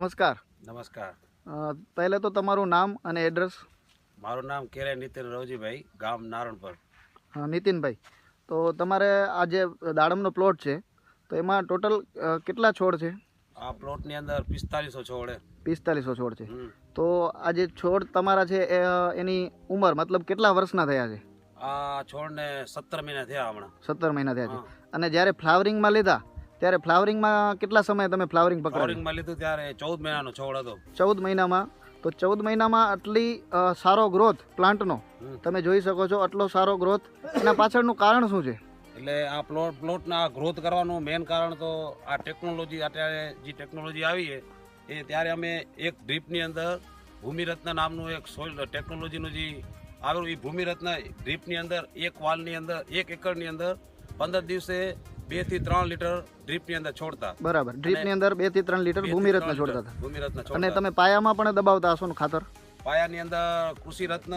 નમસ્કાર. નમસ્કાર. પહેલે તો તમારું નામ અને એડ્રેસ. મારું નામ કેરે નીતિન રવજીભાઈ, ગામ નારણપર. નીતિનભાઈ, તો તમારે આ જે દાડમનો પ્લોટ છે તો એમાં ટોટલ કેટલા છોડ છે? આ પ્લોટની અંદર 4500 છોડ. 4500 છોડ છે. તો આ જે છોડ તમારા છે એની ઉંમર મતલબ કેટલા વર્ષના થયા છે? આ છોડને 17 મહિના થયા હમણાં. 17 મહિના થયા છે. અને જ્યારે ફ્લાવરિંગમાં લીધા ત્યારે ફ્લાવરિંગમાં કેટલા સમય તમે ફ્લાવરિંગ પકડાવ્યું? ફ્લાવરિંગમાં લીધું ત્યારે 14 મહિનાનો છોડ હતો. 14 મહિનામાં. તો 14 મહિનામાં આટલી સારો ગ્રોથ પ્લાન્ટનો તમે જોઈ શકો છો, આટલો સારો ગ્રોથ. એના પાછળનું કારણ શું છે? એટલે આ પ્લોટના ગ્રોથ કરવાનું મેઇન કારણ તો આ ટેકનોલોજી, અત્યારે જે ટેકનોલોજી આવી છે એ ત્યારે અમે એક ડ્રીપની અંદર ભૂમિરત્ન નામનું એક સોઇલ ટેકનોલોજીનું જે આવેલું એ ભૂમિરત્ન ડ્રીપની અંદર એક વાલની અંદર 1 એકરની અંદર 15 દિવસે 2 થી 3 લીટર ડ્રીપની અંદર છોડતા. બરાબર. ડ્રીપની અંદર 2 થી 3 લીટર ભૂમિરત્ન છોડતા હતા. ભૂમિરત્ન છોડતા. અને તમે પાયામાં પણ દબાવતા હશો ને ખાતર? પાયાની અંદર કૃષિ રત્ન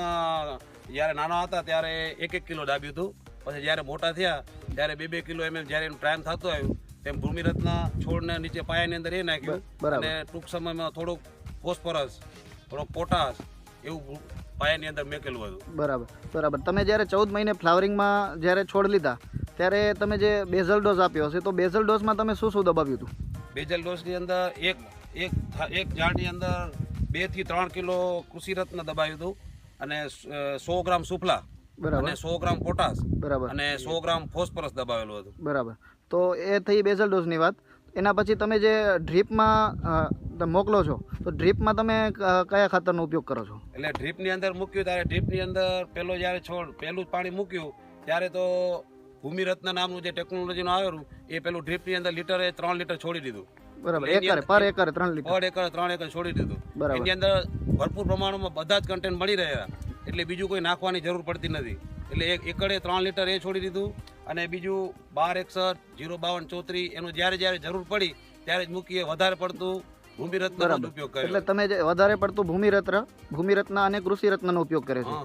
જ્યારે નાના હતા ત્યારે 1 કિલો દાબ્યું હતું. પછી જ્યારે મોટા થયા ત્યારે 2 કિલો જ્યારે એનું ટાઈમ થતો આવ્યું તેમ ભૂમિરત્ન છોડને નીચે પાયાની અંદર એ નાખ્યું. અને ટૂંક સમયમાં થોડુંક ફોસ્ફરસ, થોડોક પોટાશ એવું પાયાની અંદર મેકેલું હતું. બરાબર. તમે જ્યારે 14 મહિને ફ્લાવરિંગમાં જ્યારે છોડ લીધા ત્યારે તમે જે બેઝલ ડોઝ આપ્યો હશે, તો બેઝલ ડોઝમાં તમે શું શું દબાવ્યું હતું? બેઝલ ડોઝની અંદર એક ઝાડની અંદર 2 થી 3 કિલો કૃષિ રત્ન દબાવ્યું હતું અને 100 ગ્રામ સુફલા અને 100 ગ્રામ પોટાશ અને 100 ગ્રામ ફોસ્ફરસ દબાવેલું હતું. બરાબર. તો એ થઈ બેઝલ ડોઝની વાત. એના પછી તમે જે ડ્રીપમાં મોકલો છો તો ડ્રીપમાં તમે કયા ખાતરનો ઉપયોગ કરો છો? એટલે ડ્રીપની અંદર મૂક્યું ત્યારે ડ્રીપની અંદર પહેલું પાણી મૂક્યું ત્યારે તો ભૂમિરત્ન નામનું જે ટેકનોલોજીનું આવેલું એ પેલું ડ્રીપની અંદર લીટરે 3 લીટર છોડી દીધું. બરાબર. પર એકરે 3 લીટર. 3 એકર છોડી દીધું. એની અંદર ભરપૂર પ્રમાણમાં બધા જ કન્ટેન્ટ મળી રહ્યા એટલે બીજું કોઈ નાખવાની જરૂર પડતી નથી. એટલે 1 એકરે 3 લીટર એ છોડી દીધું. અને બીજું 1261, 05234 એનું જ્યારે જરૂર પડી ત્યારે જ મૂકીએ. વધારે પડતું ભૂમિરત્નનો ઉપયોગ કર્યો. એટલે તમે જે વધારે પડતું ભૂમિરત્ન અને કૃષિ રત્નનો ઉપયોગ કરે છે,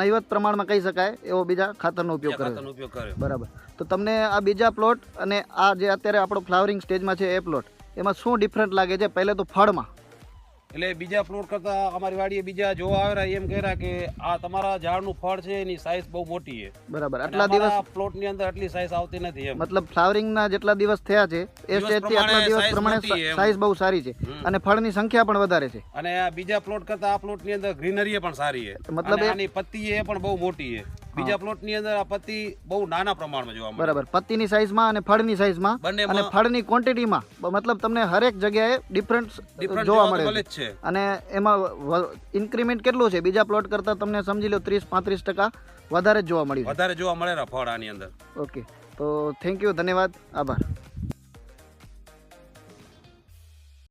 નહીવત પ્રમાણમાં કહી શકાય એવો બીજા ખાતરનો ઉપયોગ કરે. બરાબર. તો તમને આ બીજા પ્લોટ અને આ જે અત્યારે આપણો ફ્લાવરિંગ સ્ટેજમાં છે એ પ્લોટ, એમાં શું ડિફરન્ટ લાગે છે? પહેલે તો ફળમાં. એટલે બીજા પ્લોટ કરતા અમારી વાડીએ બીજા જોવા આવ્યા એમ કહેરા કે આ તમારા ઝાડનું ફળ છે એની સાઈઝ બહુ મોટી છે. બરાબર. આટલા દિવસ પ્લોટની અંદર આટલી સાઈઝ આવતી નથી એમ. મતલબ ફ્લાવરિંગના જેટલા દિવસ થયા છે એ સ્ટેજથી આટલા દિવસ પ્રમાણે સાઈઝ બહુ સારી છે અને ફળની સંખ્યા પણ વધારે છે. અને આ બીજા પ્લોટ કરતા આ પ્લોટની અંદર ગ્રીનરી પણ સારી છે. મતલબ આની પત્તી એ પણ બહુ મોટી છે. બીજા પ્લોટની અંદર આ પત્તી બહુ નાના પ્રમાણમાં જોવા મળે. બરાબર. પત્તીની સાઈઝમાં અને ફળની સાઈઝમાં અને ફળની ક્વોન્ટિટીમાં મતલબ તમને હરેક જગ્યાએ ડિફરન્ટ જોવા મળે છે. અને એમાં ઇન્ક્રીમેન્ટ કેટલું છે? બીજા પ્લોટ કરતા તમને સમજી લો 30-35% વધારે જ જોવા મળ્યું. વધારે જોવા મળે ફળ આની અંદર. ઓકે. તો થેન્ક યુ, ધન્યવાદ, આભાર.